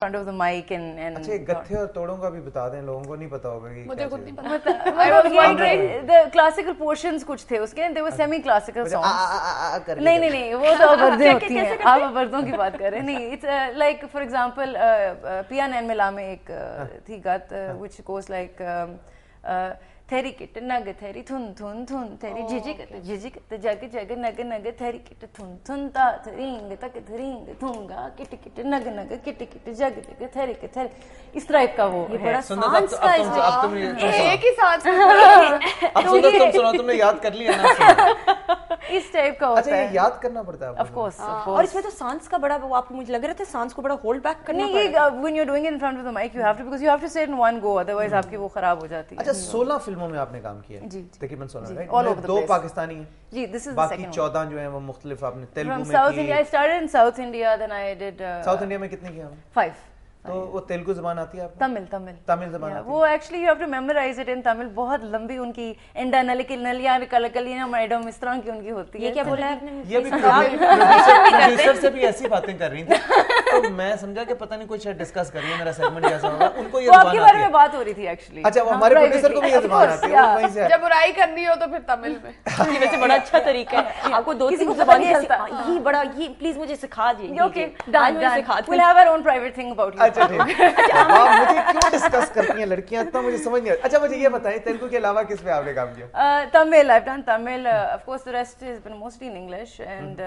front of the mic and اچھا یہ گتھے اور توڑوں کا بھی بتا دیں, لوگوں کو نہیں پتا ہوگا کہ مجھے خود نہیں پتا. the classical portions کچھ تھے اس کے, they were semi classical songs. نہیں وہ تو ابردیں ہوتی ہیں, آپ ابردوں کی بات کر رہے ہیں. نہیں, it's like for example پیا نین ملا میں ایک تھی گت which goes like تھیری کٹ نگ تھیری تھن تھن تھن تھیری جھجی کت جگ جگ نگ نگ تھیری کٹ تھن تھن تا تھرینگ تک تھرینگ تھنگا کٹ کٹ نگ نگ کٹ کٹ جگ جگ تھیری کٹ تھیری, اس طرح کا وہ بڑا سانس کا ایک ہی سانس اب تم سنو, تم نے یاد کر لیا نا اس ٹائپ کا ہوتا ہے. یہ یاد کرنا پڑتا ہے of course. اور اس میں تو سانس کا بڑا وہ آپ کو مجھے لگ رہا تھا سانس کو بڑا ہولڈ بیک کرنا پڑتا ہے. when you're doing it in front of the mic you have to, because you have to say it in one go, otherwise آپ کی وہ خراب ہو جاتی ہے. اچھا 16 فلموں میں آپ نے کام کیا ہے جی تقریباً 16 right, all over the 2 place. Pakistani ہیں جی, this is the باقی second 14 جو ہیں وہ مختلف آپ نے تیلگو from میں South کی. India. I started in South India, then I did south India میں کتنے کیا 5. تو وہ تیلگو زبان آتی ہے آپ کو؟ تمل زبان وہ actually you have to memorise it in Tamil. بہت لمبی ان کی انڈا نلیاں کلیاں میڈم اس طرح کی ان کی ہوتی ہے. یہ کیا بولا ہے آپ نے؟ یہ بھی پروڈیوسر سے بھی ایسی باتیں کر رہی تھیں تو میں سمجھا کہ پتہ نہیں کچھ شاید ڈسکس کر رہی ہے میرا سیگمنٹ کیسا ہوگا. ان کو یہ زبان آتی ہے, آپ کے بارے میں بات ہو رہی تھی ایکچولی. اچھا وہ ہمارے پروڈیوسر کو بھی یہ زبان آتی ہے وہیں سے. جب برائی کرنی ہو تو پھر تمل میں. یہ ویسے بڑا اچھا طریقہ ہے, آپ کو 2-3 زبانیں یہ بڑا, یہ پلیز مجھے سکھا دیجیے. Okay done, we'll have our own private thing about you. اچھا ٹھیک. مجھے کیوں ڈسکس کرتی ہیں لڑکیاں, اتنا مجھے سمجھ نہیں آتا. اچھا مجھے یہ بتائیں تیلگو کے علاوہ کس پہ آپ نے کام کیا؟ Tamil, I've done Tamil. Of course the rest has been mostly in English, and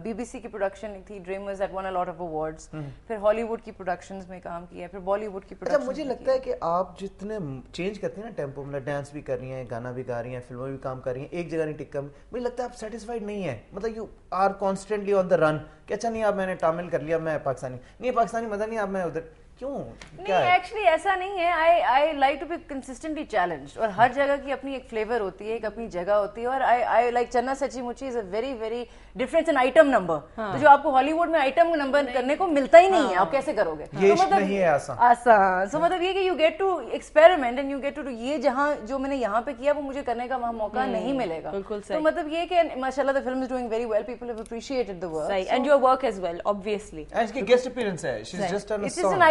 BBC کی production تھی Dreamers that won a lot of awards. پھر Hollywood کی productions میں کام کیا, پھر Bollywood کی productions. اچھا مجھے لگتا ہے کہ آپ جتنے چینج کرتے ہیں نا ٹیمپو, مطلب ڈانس بھی کر رہی ہیں, گانا بھی گا رہی ہیں, فلموں بھی کام کر رہی ہیں, ایک جگہ نہیں ٹکا, مجھے لگتا ہے آپ سیٹسفائڈ نہیں ہیں. مطلب یو آر کانسٹنٹلی آن دا رن کہ اچھا نہیں اب میں نے تامل کر لیا, میں پاکستانی نہیں, پاکستانی مزہ نہیں, اب میں ادھر کیوں؟ نہیں ایکچولی ایسا نہیں ہے. I like to be consistently challenged, اور ہر جگہ کی اپنی ایک فلیور ہوتی ہے, ایک اپنی جگہ ہوتی ہے. اور آئی لائک چنا سچی مچی is a very very difference in item number. تو جو آپ کو ہالی ووڈ میں آئٹم نمبر کرنے کو ملتا ہی نہیں ہے, آپ کیسے کرو گے؟ نہیں ہے آسان. سو مطلب یہ کہ you get to experiment and you get to یہ جہاں جو میں نے یہاں پہ کیا وہ مجھے کرنے کا وہاں موقع نہیں ملے گا. تو مطلب یہ کہ ماشاءاللہ the film is doing very well, people have appreciated the work and your work as well obviously. and اس کی guest appearance ہے, she's just on a song. It's just an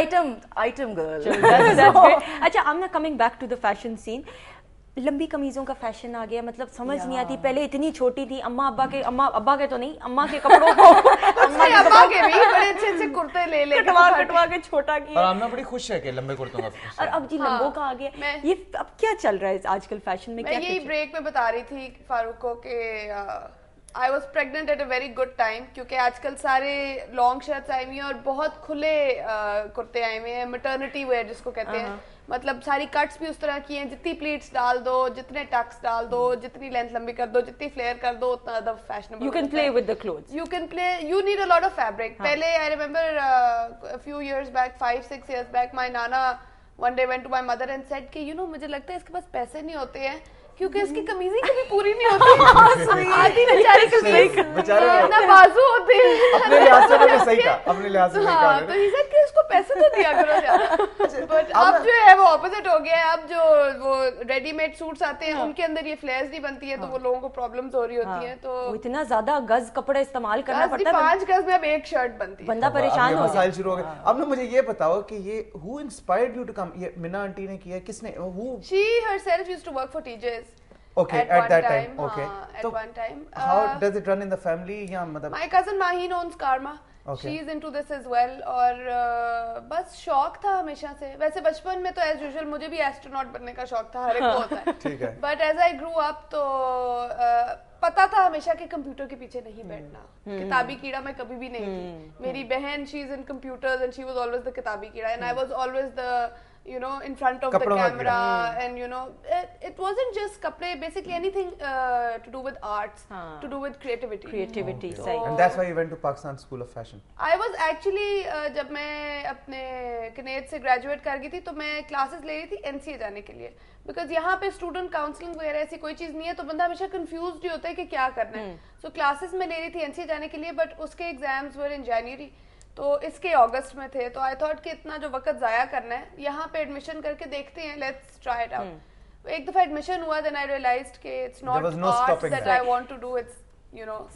item girl. That's great. اچھا I'm now coming back to the fashion scene. لمبی قمیضوں کا fashion آ گیا, مطلب سمجھ نہیں آتی. پہلے اتنی چھوٹی تھی, ابا کے تو نہیں, اما کے کپڑوں کو ابا کے بھی بڑے اچھے اچھے کرتے لے لے کٹوا کے چھوٹا کیا. اور آمنہ بڑی خوش ہے کہ لمبے کرتوں کا اور اب جی لمبوں کا آ گیا. یہ اب کیا چل رہا ہے آج کل فیشن میں؟ میں یہی بریک میں بتا رہی تھی فاروق کو کہ I was pregnant at a very good time, کیونکہ آج کل سارے لانگ شرٹس آئے ہوئی ہیں اور بہت کھلے کرتے آئے ہوئے ہیں, مٹرنٹی ویئر جس کو کہتے ہیں. مطلب ساری کٹس بھی اس طرح کی ہیں, جتنی پلیٹس ڈال دو, جتنے ٹکس ڈال دو, جتنی لینتھ لمبی کر دو, جتنی فلیئر کر دو, اتنا زیادہ fashionable. You can play with the clothes. You need a lot of fabric. پہلے I remember a few years back, 5-6 years back, my nana one day went to my mother and said کہ مجھے لگتا ہے اس کے پاس پیسے نہیں ہوتے ہیں کیونکہ اس کی قمیضیں کبھی پوری نہیں ہوتی, آدھی بیچاری قمیض اتنا بازو ہوتے ہیں. اپنے لحاظ سے میں صحیح کہا, اپنے لحاظ سے صحیح کہا. تو ہی سیڈ کہ اس کو پیسے تو دیا کرو زیادہ. بٹ اب جو ہے وہ اپوزٹ ہو گیا ہے. اب جو وہ ریڈی میڈ سوٹس آتے ہیں ان کے اندر یہ فلیئرز نہیں بنتی ہے, تو وہ لوگوں کو پرابلمز ہو رہی ہوتی ہیں. تو اتنا زیادہ گز کپڑے استعمال کرنا پڑتا ہے, 5 گز میں اب ایک شرٹ بنتی ہے, بندہ پریشان ہو مسائل شروع ہو گئے. اب مجھے یہ بتاؤ کہ یہ who inspired you to come, یہ منا آنٹی نے کیا, کس نے, she herself used to work for TJ's. Okay, at that time. Okay. At one time. How does it run in the family? Yeah, matlab. My cousin Maheen owns Karma. Okay. She is into this as well. اور بس شوق تھا ہمیشہ سے. ویسے بچپن میں تو ایز یوزول مجھے بھی ایسٹروناٹ بننے کا شوق تھا, ہر ایک کو ہوتا ہے. ٹھیک ہے. بٹ ایز آئی گرو اپ تو پتا تھا ہمیشہ کہ کمپیوٹر کے پیچھے نہیں بیٹھنا. کتابی کیڑا میں کبھی بھی نہیں تھی. میری بہن she is in computers and she was always the کتابی کیڑا, and I was always the in front of the camera, and it wasn't just kapde, basically anything to do with arts, to do with creativity. And that's why you went to Pakistan School of Fashion. I was actually jab main apne Kinnaird se graduate kar gayi thi to main classes le rahi thi NCA جانے کے لیے, because یہاں پہ student counselling وغیرہ ایسی کوئی چیز نہیں ہے, تو بندہ ہمیشہ کنفیوزڈ ہی ہوتا ہے کہ کیا کرنا ہے. سو کلاسز میں لے رہی تھی NCA جانے کے لیے, بٹ اس کے ایگزامز ور ان جنوری, تو اس کے اگست میں تھے. تو آئی تھاٹ کہ اتنا جو وقت ضائع کرنا ہے, یہاں پہ ایڈمیشن کر کے دیکھتے ہیں, لیٹس ٹرائی اٹ آؤٹ. ایک دفعہ ایڈمیشن ہوا, دین آئی ریئلائزڈ کہ it's not arts that I want to do, it's you know.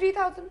3000.